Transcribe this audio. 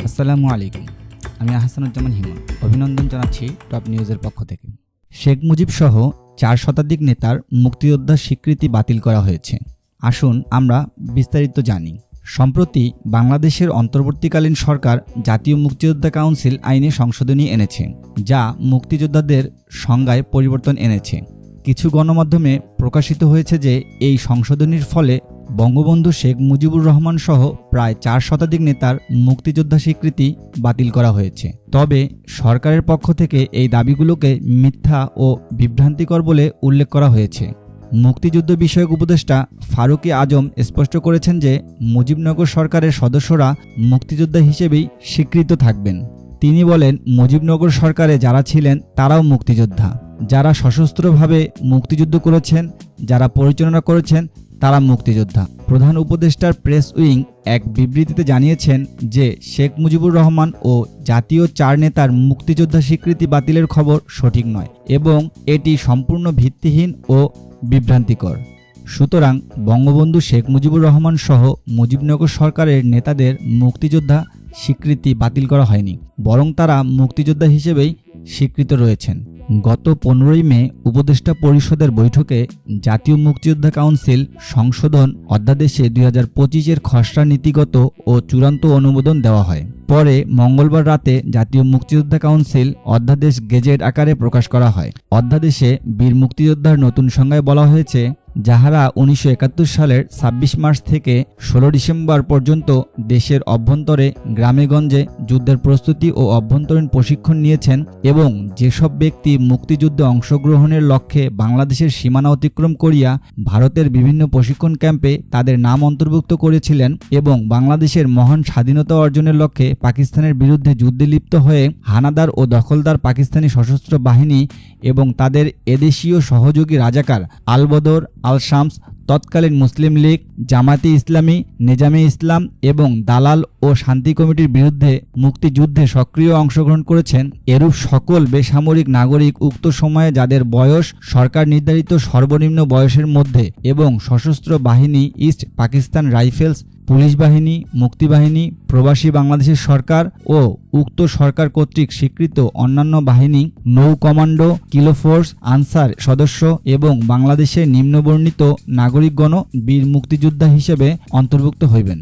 আসসালামু আলাইকুম। আমি আহসানুজ্জামান হিমন। অভিনন্দন জানাচ্ছি টপ নিউজের পক্ষ থেকে। শেখ মুজিব সহ 4 শতাধিক নেতার মুক্তিযোদ্ধার স্বীকৃতি বাতিল করা হয়েছে। আসুন আমরা বিস্তারিত জানি। সম্প্রতি বাংলাদেশের অন্তর্বর্তীকালীন সরকার জাতীয় মুক্তিযোদ্ধা কাউন্সিল আইনে সংশোধনী এনেছে, যা মুক্তিযোদ্ধাদের সংজ্ঞায় পরিবর্তন এনেছে। কিছু গণমাধ্যমে প্রকাশিত হয়েছে যে এই সংশোধনীর ফলে বঙ্গবন্ধু শেখ মুজিবুর রহমান সহ প্রায় 4 শতাধিক নেতার মুক্তিযোদ্ধা স্বীকৃতি বাতিল করা হয়েছে। তবে সরকারের পক্ষ থেকে এই দাবিগুলোকে মিথ্যা ও বিভ্রান্তিকর বলে উল্লেখ করা হয়েছে। মুক্তিযুদ্ধ বিষয়ক উপদেষ্টা ফারুকী আজম স্পষ্ট করেছেন যে মুজিবনগর সরকারের সদস্যরা মুক্তিযোদ্ধা হিসেবেই স্বীকৃত থাকবেন। তিনি বলেন, মুজিবনগর সরকারে যারা ছিলেন তারাও মুক্তিযোদ্ধা। যারা সশস্ত্রভাবে মুক্তিযুদ্ধ করেছেন, যারা পরিচালনা করেছেন, তারা মুক্তিযোদ্ধা। প্রধান উপদেষ্টার প্রেস উইং এক বিবৃতিতে জানিয়েছেন যে শেখ মুজিবুর রহমান ও জাতীয় 4 নেতার মুক্তিযোদ্ধা স্বীকৃতি বাতিলের খবর সঠিক নয় এবং এটি সম্পূর্ণ ভিত্তিহীন ও বিভ্রান্তিকর। সুতরাং বঙ্গবন্ধু শেখ মুজিবুর রহমান সহ মুজিবনগর সরকারের নেতাদের মুক্তিযোদ্ধা স্বীকৃতি বাতিল করা হয়নি, বরং তারা মুক্তিযোদ্ধা হিসেবেই স্বীকৃত রয়েছেন। গত 15 মে উপদেষ্টা পরিষদের বৈঠকে জাতীয় মুক্তিযোদ্ধা কাউন্সিল সংশোধন অধ্যাদেশে 2025-এর খসড়া নীতিগত ও চূড়ান্ত অনুমোদন দেওয়া হয়। পরে মঙ্গলবার রাতে জাতীয় মুক্তিযোদ্ধা কাউন্সিল অধ্যাদেশ গেজেট আকারে প্রকাশ করা হয়। অধ্যাদেশে বীর মুক্তিযোদ্ধার নতুন সংজ্ঞায় বলা হয়েছে, যাহারা 1971 সালের 26 মার্চ থেকে 16 ডিসেম্বর পর্যন্ত দেশের অভ্যন্তরে গ্রামেগঞ্জে যুদ্ধের প্রস্তুতি ও অভ্যন্তরীণ প্রশিক্ষণ নিয়েছেন এবং যেসব ব্যক্তি মুক্তিযুদ্ধে অংশগ্রহণের লক্ষ্যে বাংলাদেশের সীমানা অতিক্রম করিয়া ভারতের বিভিন্ন প্রশিক্ষণ ক্যাম্পে তাদের নাম অন্তর্ভুক্ত করেছিলেন এবং বাংলাদেশের মহান স্বাধীনতা অর্জনের লক্ষ্যে পাকিস্তানের বিরুদ্ধে যুদ্ধে লিপ্ত হয়ে হানাদার ও দখলদার পাকিস্তানি সশস্ত্র বাহিনী এবং তাদের এদেশীয় সহযোগী রাজাকার আল-বদর, আল-শামস, তৎকালীন মুসলিম লীগ, জামায়াতে ইসলামী, নেজামে ইসলাম এবং দালাল ও শান্তি কমিটির বিরুদ্ধে মুক্তিযুদ্ধে সক্রিয় অংশগ্রহণ করেছেন, এরূপ সকল বেসামরিক নাগরিক উক্ত সময়ে যাদের বয়স সরকার নির্ধারিত সর্বনিম্ন বয়সের মধ্যে এবং সশস্ত্র বাহিনী, ইস্ট পাকিস্তান রাইফেলস, পুলিশ বাহিনী, মুক্তিবাহিনী, প্রবাসী বাংলাদেশের সরকার ও উক্ত সরকার কর্তৃক স্বীকৃত অন্যান্য বাহিনী, নৌ কমান্ডো, কিলোফোর্স, আনসার সদস্য এবং বাংলাদেশের নিম্নবর্ণিত নাগরিকগণ বীর মুক্তিযোদ্ধা হিসেবে অন্তর্ভুক্ত হইবেন।